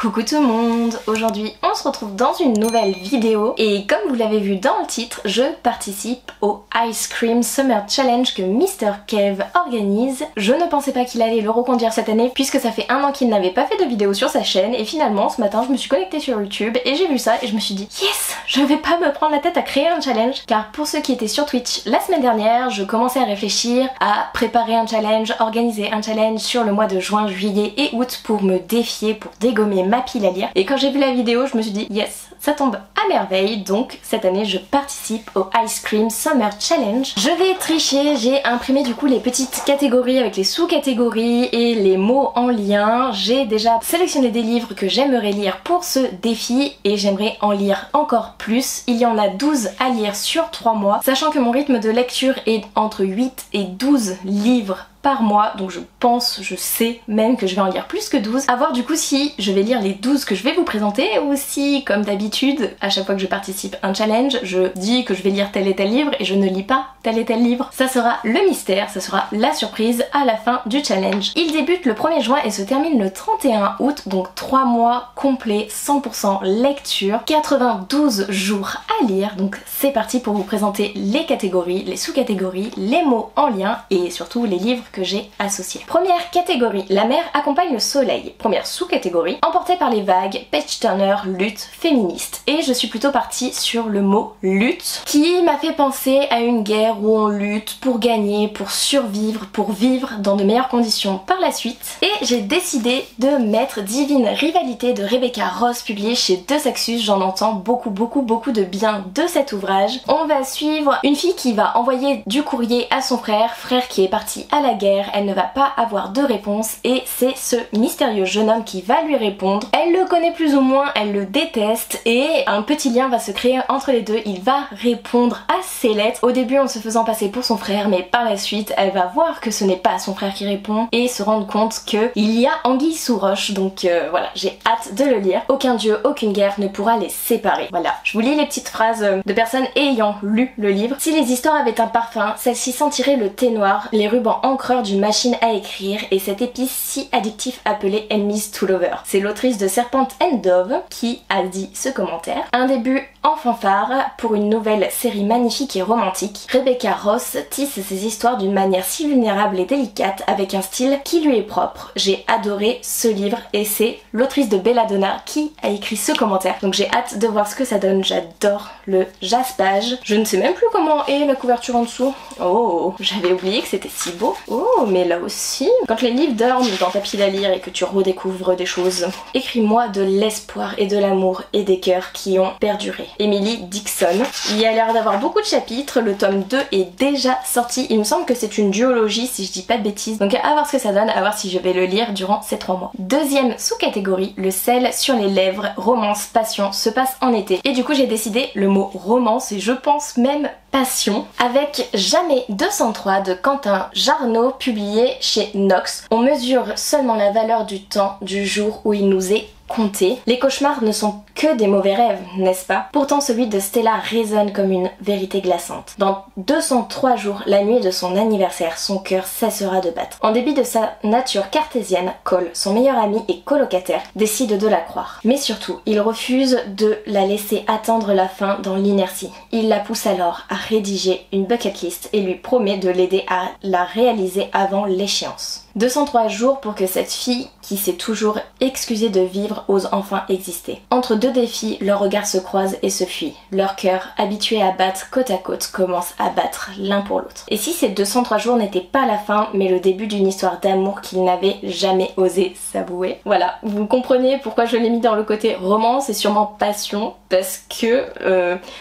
Coucou tout le monde, aujourd'hui on se retrouve dans une nouvelle vidéo et comme vous l'avez vu dans le titre, je participe au Ice Cream Summer Challenge que Mr. Kev organise. Je ne pensais pas qu'il allait le reconduire cette année puisque ça fait un an qu'il n'avait pas fait de vidéo sur sa chaîne et finalement ce matin je me suis connectée sur YouTube et j'ai vu ça et je me suis dit yes, je vais pas me prendre la tête à créer un challenge car pour ceux qui étaient sur Twitch la semaine dernière, je commençais à réfléchir à préparer un challenge, organiser un challenge sur le mois de juin, juillet et août pour me défier, pour dégommer ma pile à lire. Et quand j'ai vu la vidéo, je me suis dit yes, ça tombe à merveille. Donc cette année, je participe au Ice Cream Summer Challenge. Je vais tricher, j'ai imprimé du coup les petites catégories avec les sous-catégories et les mots en lien. J'ai déjà sélectionné des livres que j'aimerais lire pour ce défi et j'aimerais en lire encore plus. Il y en a 12 à lire sur 3 mois, sachant que mon rythme de lecture est entre 8 et 12 livres par mois, donc je sais même que je vais en lire plus que 12. À voir du coup si je vais lire les 12 que je vais vous présenter ou si, comme d'habitude, à chaque fois que je participe à un challenge, je dis que je vais lire tel et tel livre et je ne lis pas tel et tel livre. Ça sera le mystère, ça sera la surprise à la fin du challenge. Il débute le 1er juin et se termine le 31 août, donc 3 mois complets, 100% lecture, 92 jours à lire, donc c'est parti pour vous présenter les catégories, les sous-catégories, les mots en lien et surtout les livres que j'ai associés. Première catégorie, la mer accompagne le soleil. Première sous-catégorie, emportée par les vagues, page turner, lutte, féministe. Et je suis plutôt partie sur le mot lutte, qui m'a fait penser à une guerre où on lutte pour gagner, pour survivre, pour vivre dans de meilleures conditions par la suite. Et j'ai décidé de mettre Divine Rivalité de Rebecca Ross, publié chez De Saxus. J'en entends beaucoup de bien de cet ouvrage. On va suivre une fille qui va envoyer du courrier à son frère qui est parti à la guerre. Elle ne va pas avoir de réponse et c'est ce mystérieux jeune homme qui va lui répondre. Elle le connaît plus ou moins, elle le déteste et un petit lien va se créer entre les deux. Il va répondre à ses lettres, au début en se faisant passer pour son frère, mais par la suite elle va voir que ce n'est pas son frère qui répond et se rendre compte qu'il y a anguille sous roche. Donc voilà, j'ai hâte de le lire. Aucun dieu, aucune guerre ne pourra les séparer. Voilà, je vous lis les petites phrases de personnes ayant lu le livre. Si les histoires avaient un parfum, celle-ci sentirait le thé noir, les rubans encreurs d'une machine à écrire et cette épice si addictif appelée Enemies to Lover. C'est l'autrice de Serpent and Dove qui a dit ce commentaire. Un début en fanfare pour une nouvelle série magnifique et romantique. Rebecca Ross tisse ses histoires d'une manière si vulnérable et délicate avec un style qui lui est propre. J'ai adoré ce livre et c'est l'autrice de Belladonna qui a écrit ce commentaire. Donc j'ai hâte de voir ce que ça donne. J'adore le jaspage. Je ne sais même plus comment est la couverture en dessous. Oh, j'avais oublié que c'était si beau. Oh, mais là aussi, quand les livres dorment dans ta pile à lire et que tu redécouvres des choses, écris-moi de l'espoir et de l'amour et des cœurs qui ont perduré. Emily Dixon. Il y a l'air d'avoir beaucoup de chapitres, le tome 2 est déjà sorti, il me semble que c'est une duologie si je dis pas de bêtises, donc à voir ce que ça donne, à voir si je vais le lire durant ces 3 mois. Deuxième sous-catégorie, le sel sur les lèvres, romance, passion, se passe en été. Et du coup j'ai décidé le mot romance et je pense même passion avec Jamais 203 de Quentin Jarnot publié chez Nox. On mesure seulement la valeur du temps du jour où il nous est compté. Les cauchemars ne sont que des mauvais rêves, n'est-ce pas? Pourtant celui de Stella résonne comme une vérité glaçante. Dans 203 jours, la nuit de son anniversaire, son cœur cessera de battre. En dépit de sa nature cartésienne, Cole, son meilleur ami et colocataire, décide de la croire. Mais surtout, il refuse de la laisser attendre la fin dans l'inertie. Il la pousse alors à rédiger une bucket list et lui promet de l'aider à la réaliser avant l'échéance. 203 jours pour que cette fille, qui s'est toujours excusée de vivre, ose enfin exister. Entre deux défis, leurs regards se croisent et se fuient. Leurs cœurs, habitués à battre côte à côte, commencent à battre l'un pour l'autre. Et si ces 203 jours n'étaient pas la fin, mais le début d'une histoire d'amour qu'ils n'avaient jamais osé s'avouer. Voilà, vous comprenez pourquoi je l'ai mis dans le côté romance et sûrement passion, parce que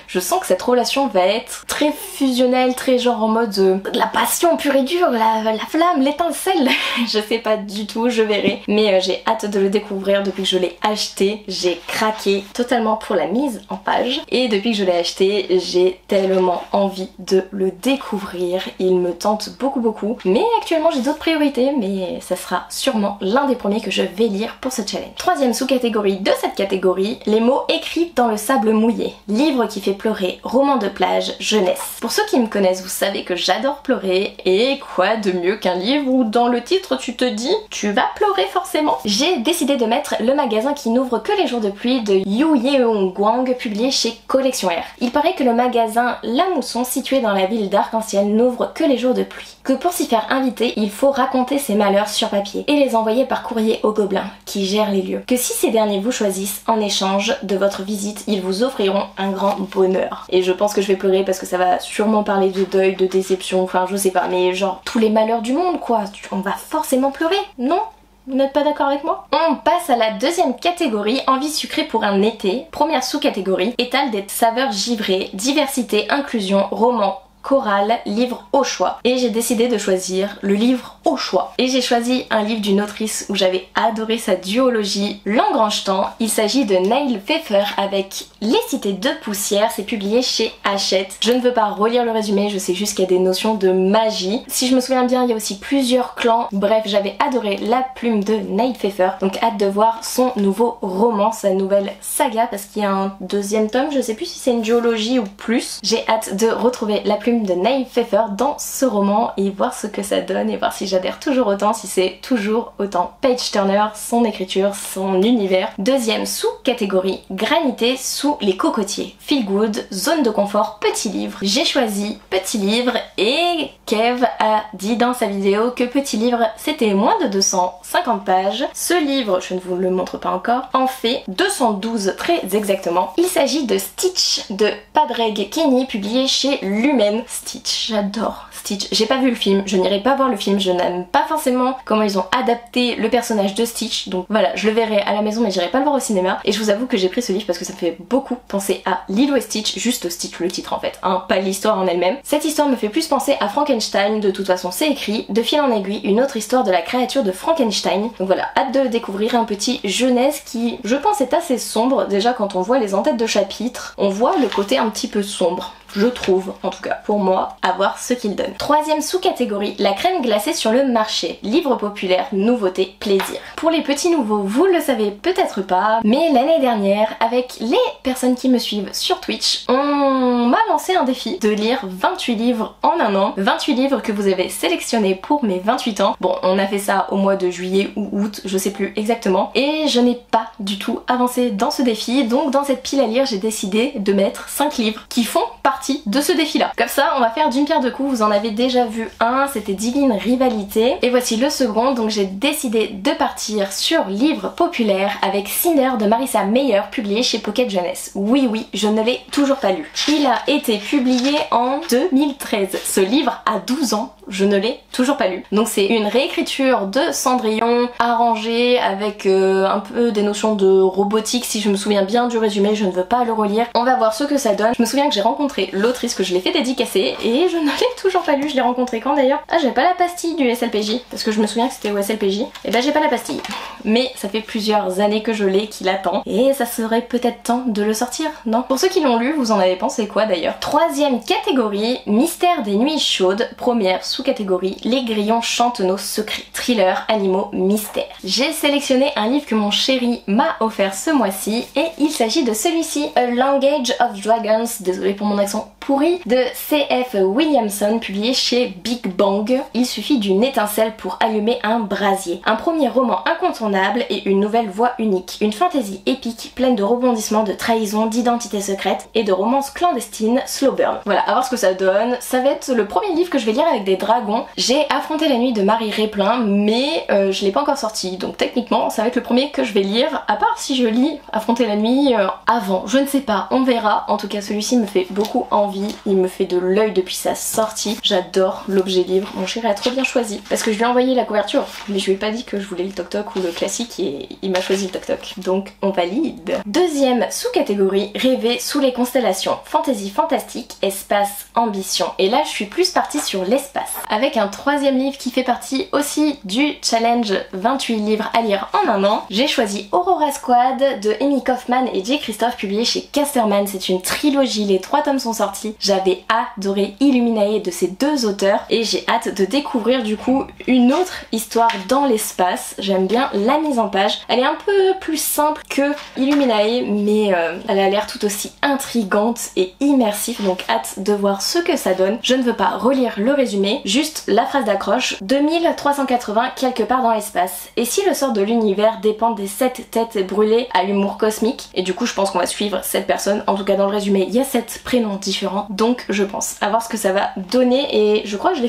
je sens que cette relation va être très fusionnelle, très genre en mode de la passion pure et dure, la flamme, l'étincelle. Je sais pas du tout, je verrai. Mais j'ai hâte de le découvrir depuis que je l'ai acheté. J'ai craqué craqué totalement pour la mise en page et depuis que je l'ai acheté, j'ai tellement envie de le découvrir. Il me tente beaucoup, mais actuellement j'ai d'autres priorités, mais ça sera sûrement l'un des premiers que je vais lire pour ce challenge. Troisième sous-catégorie de cette catégorie, les mots écrits dans le sable mouillé. Livre qui fait pleurer, roman de plage, jeunesse. Pour ceux qui me connaissent, vous savez que j'adore pleurer et quoi de mieux qu'un livre où dans le titre tu te dis tu vas pleurer forcément. J'ai décidé de mettre Le magasin qui n'ouvre que les jours de pluie de Yu Yeong Gwang, publié chez Collection R. Il paraît que le magasin La Mousson, situé dans la ville d'Arc-en-Ciel, n'ouvre que les jours de pluie. Que pour s'y faire inviter, il faut raconter ses malheurs sur papier et les envoyer par courrier aux gobelins qui gèrent les lieux. Que si ces derniers vous choisissent, en échange de votre visite, ils vous offriront un grand bonheur. Et je pense que je vais pleurer parce que ça va sûrement parler de deuil, de déception, enfin je sais pas, mais genre tous les malheurs du monde quoi. On va forcément pleurer, non ? Vous n'êtes pas d'accord avec moi? On passe à la deuxième catégorie, envie sucrée pour un été. Première sous-catégorie, étale des saveurs givrées, diversité, inclusion, roman, chorale, livre au choix. Et j'ai décidé de choisir le livre au choix. Et j'ai choisi un livre d'une autrice où j'avais adoré sa duologie L'Engrange-Temps. Il s'agit de Neil Pfeffer avec Les Cités de Poussière. C'est publié chez Hachette. Je ne veux pas relire le résumé, je sais juste qu'il y a des notions de magie. Si je me souviens bien, il y a aussi plusieurs clans. Bref, j'avais adoré la plume de Neil Pfeffer. Donc hâte de voir son nouveau roman, sa nouvelle saga, parce qu'il y a un deuxième tome. Je sais plus si c'est une duologie ou plus. J'ai hâte de retrouver la plume de Neil Pfeffer dans ce roman et voir ce que ça donne et voir si j'adhère toujours autant, si c'est toujours autant page turner, son écriture, son univers. Deuxième sous-catégorie, granité sous les cocotiers. Feel good, zone de confort, petit livre. J'ai choisi petit livre et Kev a dit dans sa vidéo que petit livre c'était moins de 250 pages. Ce livre, je ne vous le montre pas encore, en fait 212 très exactement. Il s'agit de Stitch de Padraig Kenny, publié chez Lumen. Stitch, j'adore Stitch. J'ai pas vu le film, je n'irai pas voir le film, je n'aime pas forcément comment ils ont adapté le personnage de Stitch, donc voilà, je le verrai à la maison mais j'irai pas le voir au cinéma. Et je vous avoue que j'ai pris ce livre parce que ça me fait beaucoup penser à Lilo et Stitch, juste Stitch le titre en fait, hein, pas l'histoire en elle-même. Cette histoire me fait plus penser à Frankenstein, de toute façon c'est écrit, de fil en aiguille, une autre histoire de la créature de Frankenstein. Donc voilà, hâte de le découvrir, un petit jeunesse qui, je pense, est assez sombre. Déjà quand on voit les en-têtes de chapitres, on voit le côté un petit peu sombre. Je trouve, en tout cas pour moi, à voir ce qu'il donne. Troisième sous-catégorie, la crème glacée sur le marché. Livre populaire, nouveauté, plaisir. Pour les petits nouveaux, vous le savez peut-être pas, mais l'année dernière, avec les personnes qui me suivent sur Twitch, on m'a lancé un défi de lire 28 livres en un an. 28 livres que vous avez sélectionnés pour mes 28 ans. Bon, on a fait ça au mois de juillet ou août, je sais plus exactement. Et je n'ai pas du tout avancé dans ce défi, donc dans cette pile à lire, j'ai décidé de mettre 5 livres qui font partie de ce défi là. Comme ça on va faire d'une pierre deux coups, vous en avez déjà vu un, c'était Divine Rivalité, et voici le second. Donc j'ai décidé de partir sur livre populaire avec Sinner de Marissa Meyer, publié chez Pocket Jeunesse. Oui, je ne l'ai toujours pas lu. Il a été publié en 2013. Ce livre a 12 ans, je ne l'ai toujours pas lu. Donc c'est une réécriture de Cendrillon, arrangée avec un peu des notions de robotique, si je me souviens bien du résumé, je ne veux pas le relire. On va voir ce que ça donne. Je me souviens que j'ai rencontré l'autrice, que je l'ai fait dédicacer, et je ne l'ai toujours pas lu. Je l'ai rencontré quand d'ailleurs? Ah, j'ai pas la pastille du SLPJ, parce que je me souviens que c'était au SLPJ. Et ben j'ai pas la pastille. Mais ça fait plusieurs années que je l'ai, qu'il attend, et ça serait peut-être temps de le sortir, non? Pour ceux qui l'ont lu, vous en avez pensé quoi d'ailleurs? Troisième catégorie, mystère des nuits chaudes. Première sous-catégorie, les grillons chantent nos secrets. Thriller, animaux, mystère. J'ai sélectionné un livre que mon chéri m'a offert ce mois-ci, et il s'agit de celui-ci, A Language of Dragons, désolé pour mon accent pourri, de C.F. Williamson, publié chez Big Bang. Il suffit d'une étincelle pour allumer un brasier. Un premier roman incontournable et une nouvelle voix unique. Une fantaisie épique pleine de rebondissements, de trahisons, d'identités secrètes et de romances clandestines, slow burn. Voilà, à voir ce que ça donne. Ça va être le premier livre que je vais lire avec des dragons. J'ai affronté la nuit de Marie Réplin, mais je l'ai pas encore sorti, donc techniquement ça va être le premier que je vais lire, à part si je lis Affronter la nuit avant. Je ne sais pas, on verra. En tout cas celui-ci me fait beaucoup envie. envie, il me fait de l'œil depuis sa sortie. J'adore l'objet livre, mon chéri a trop bien choisi. Parce que je lui ai envoyé la couverture, mais je lui ai pas dit que je voulais le Toc Toc ou le classique et il m'a choisi le Toc Toc. Donc on valide. Deuxième sous-catégorie, rêver sous les constellations. Fantasy fantastique, espace, ambition. Et là je suis plus partie sur l'espace. Avec un troisième livre qui fait partie aussi du challenge 28 livres à lire en un an. J'ai choisi Aurora Squad de Amy Kaufman et Jay Christophe, publié chez Casterman. C'est une trilogie, les 3 tomes sont sortis. J'avais adoré Illuminae de ces deux auteurs et j'ai hâte de découvrir du coup une autre histoire dans l'espace. J'aime bien la mise en page. Elle est un peu plus simple que Illuminae, mais elle a l'air tout aussi intrigante et immersive, donc hâte de voir ce que ça donne. Je ne veux pas relire le résumé, juste la phrase d'accroche: 2380 quelque part dans l'espace. Et si le sort de l'univers dépend des 7 têtes brûlées à l'humour cosmique? Et du coup je pense qu'on va suivre cette personne, en tout cas dans le résumé il y a 7 prénoms différents, donc je pense à voir ce que ça va donner. Et je crois que je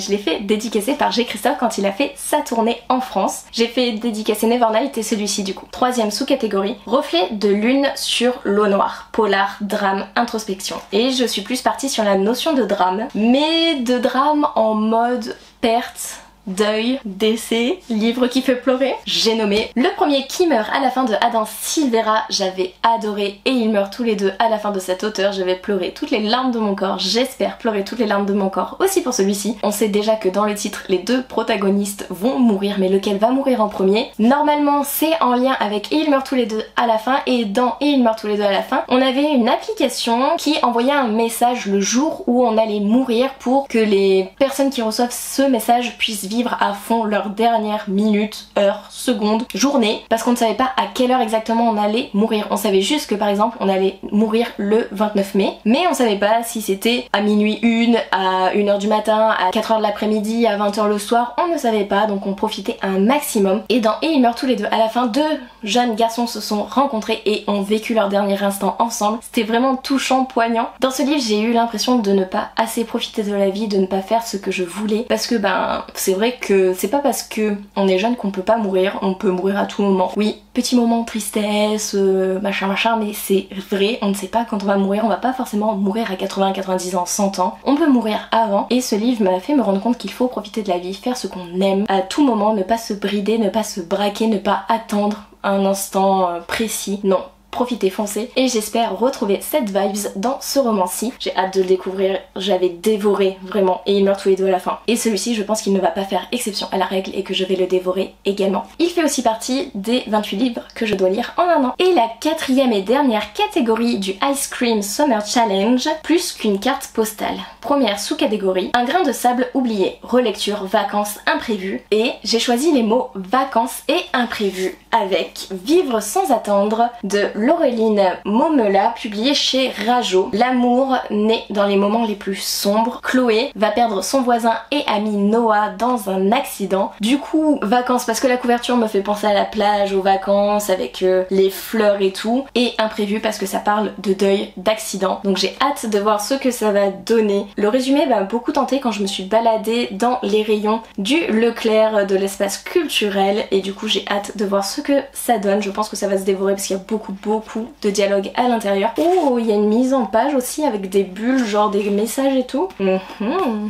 l'ai fait dédicacer par Jay Christophe quand il a fait sa tournée en France. J'ai fait dédicacer Nevernight et celui-ci du coup. Troisième sous-catégorie, reflet de lune sur l'eau noire, polar, drame, introspection. Et je suis plus partie sur la notion de drame, mais de drame en mode perte, deuil, décès, livre qui fait pleurer. J'ai nommé le premier qui meurt à la fin de Adam Silvera. J'avais adoré et ils meurent tous les deux à la fin de cet auteur. Je vais pleurer toutes les larmes de mon corps. J'espère pleurer toutes les larmes de mon corps aussi pour celui-ci. On sait déjà que dans le titre les deux protagonistes vont mourir, mais lequel va mourir en premier? Normalement c'est en lien avec Et ils meurent tous les deux à la fin, et dans Et ils meurent tous les deux à la fin on avait une application qui envoyait un message le jour où on allait mourir pour que les personnes qui reçoivent ce message puissent vivre à fond leur dernière minute, heure, seconde, journée, parce qu'on ne savait pas à quelle heure exactement on allait mourir. On savait juste que par exemple on allait mourir le 29 mai, mais on savait pas si c'était à minuit 1, à 1h du matin, à 4h de l'après-midi, à 20h le soir, on ne savait pas, donc on profitait un maximum. Et dans Et ils meurent tous les deux à la fin, 2 jeunes garçons se sont rencontrés et ont vécu leur dernier instant ensemble. C'était vraiment touchant, poignant. Dans ce livre j'ai eu l'impression de ne pas assez profiter de la vie, de ne pas faire ce que je voulais, parce que c'est vrai que c'est pas parce que on est jeune qu'on peut pas mourir, on peut mourir à tout moment. Oui, petit moment de tristesse, machin, mais c'est vrai, on ne sait pas quand on va mourir, on va pas forcément mourir à 80, 90 ans, 100 ans. On peut mourir avant, et ce livre m'a fait me rendre compte qu'il faut profiter de la vie, faire ce qu'on aime à tout moment, ne pas se brider, ne pas se braquer, ne pas attendre un instant précis. Non. Profitez, foncez, et j'espère retrouver cette vibes dans ce roman-ci. J'ai hâte de le découvrir, j'avais dévoré vraiment Et ils meurent tous les deux à la fin. Et celui-ci je pense qu'il ne va pas faire exception à la règle et que je vais le dévorer également. Il fait aussi partie des 28 livres que je dois lire en un an. Et la quatrième et dernière catégorie du Ice Cream Summer Challenge, plus qu'une carte postale. Première sous-catégorie, un grain de sable oublié, relecture, vacances, imprévues. Et j'ai choisi les mots vacances et imprévues avec Vivre sans attendre de Laureline Momela, publié chez Rajo. L'amour naît dans les moments les plus sombres. Chloé va perdre son voisin et ami Noah dans un accident. Du coup, vacances parce que la couverture me fait penser à la plage, aux vacances avec les fleurs et tout. Et imprévu parce que ça parle de deuil, d'accident. Donc j'ai hâte de voir ce que ça va donner. Le résumé m'a beaucoup tenté quand je me suis baladée dans les rayons du Leclerc de l'espace culturel. Et du coup j'ai hâte de voir ce que ça donne. Je pense que ça va se dévorer parce qu'il y a beaucoup de dialogue à l'intérieur. Oh, il y a une mise en page aussi avec des bulles, genre des messages et tout.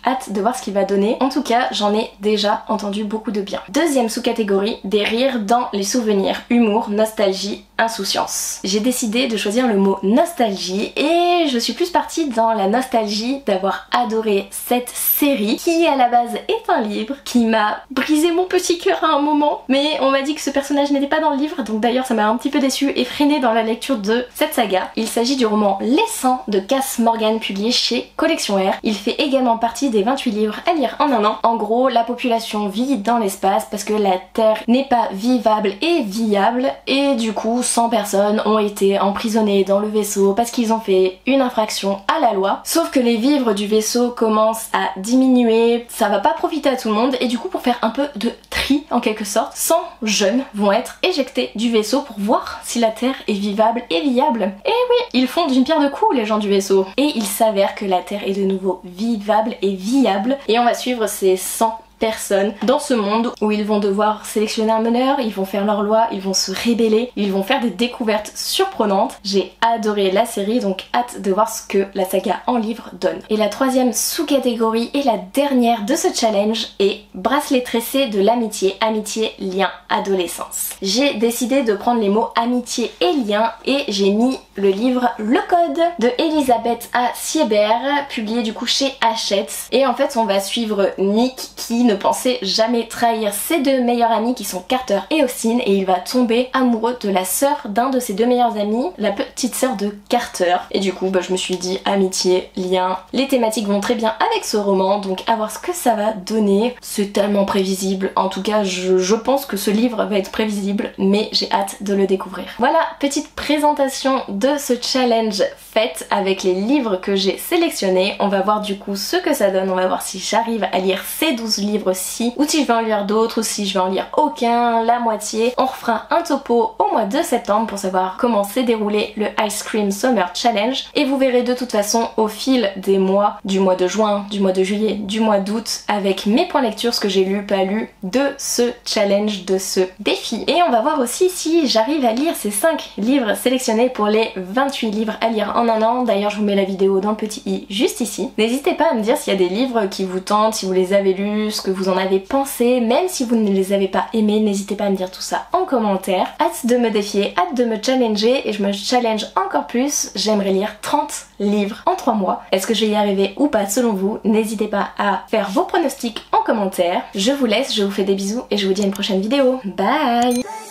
Hâte de voir ce qu'il va donner. En tout cas, j'en ai déjà entendu beaucoup de bien. Deuxième sous-catégorie, des rires dans les souvenirs. Humour, nostalgie, insouciance. J'ai décidé de choisir le mot nostalgie et je suis plus partie dans la nostalgie d'avoir adoré cette série qui à la base est un livre qui m'a brisé mon petit cœur à un moment, mais on m'a dit que ce personnage n'était pas dans le livre, donc d'ailleurs ça m'a un petit peu déçue et freinée dans la lecture de cette saga. Il s'agit du roman Les 100 de Cass Morgan, publié chez Collection R. Il fait également partie des 28 livres à lire en un an. En gros, la population vit dans l'espace parce que la Terre n'est pas vivable et viable, et du coup 100 personnes ont été emprisonnées dans le vaisseau parce qu'ils ont fait une infraction à la loi. Sauf que les vivres du vaisseau commencent à diminuer, ça va pas profiter à tout le monde, et du coup pour faire un peu de tri en quelque sorte, 100 jeunes vont être éjectés du vaisseau pour voir si la Terre est vivable et viable. Et oui, ils font d'une pierre deux coups les gens du vaisseau. Et il s'avère que la Terre est de nouveau vivable et viable, et on va suivre ces 100 personne dans ce monde où ils vont devoir sélectionner un meneur, ils vont faire leur loi, ils vont se rébeller, ils vont faire des découvertes surprenantes. J'ai adoré la série, donc hâte de voir ce que la saga en livre donne. Et la troisième sous-catégorie et la dernière de ce challenge est bracelet tressé de l'amitié, amitié, lien, adolescence. J'ai décidé de prendre les mots amitié et lien et j'ai mis le livre Le Code de Elisabeth A. Siebert, publié du coup chez Hachette. Et en fait on va suivre Nick qui ne pensait jamais trahir ses deux meilleurs amis qui sont Carter et Austin, et il va tomber amoureux de la sœur d'un de ses deux meilleurs amis, la petite sœur de Carter. Et du coup je me suis dit amitié, lien, les thématiques vont très bien avec ce roman, donc à voir ce que ça va donner. C'est tellement prévisible, en tout cas je pense que ce livre va être prévisible, mais j'ai hâte de le découvrir. Voilà, petite présentation de ce challenge faite avec les livres que j'ai sélectionnés. On va voir du coup ce que ça donne, on va voir si j'arrive à lire ces 12 livres-ci, ou si je vais en lire d'autres, ou si je vais en lire aucun, la moitié. On refera un topo au mois de septembre pour savoir comment s'est déroulé le Ice Cream Summer Challenge, et vous verrez de toute façon au fil des mois, du mois de juin, du mois de juillet, du mois d'août, avec mes points lecture, ce que j'ai lu, pas lu de ce challenge, de ce défi. Et on va voir aussi si j'arrive à lire ces 5 livres sélectionnés pour les 28 livres à lire en un an. D'ailleurs je vous mets la vidéo dans le petit i juste ici. N'hésitez pas à me dire s'il y a des livres qui vous tentent, si vous les avez lus, ce que vous en avez pensé, même si vous ne les avez pas aimés, n'hésitez pas à me dire tout ça en commentaire. Hâte de me défier, hâte de me challenger, et je me challenge encore plus. J'aimerais lire 30 livres en 3 mois. Est-ce que je vais y arriver ou pas selon vous? N'hésitez pas à faire vos pronostics en commentaire. Je vous laisse, je vous fais des bisous et je vous dis à une prochaine vidéo. Bye!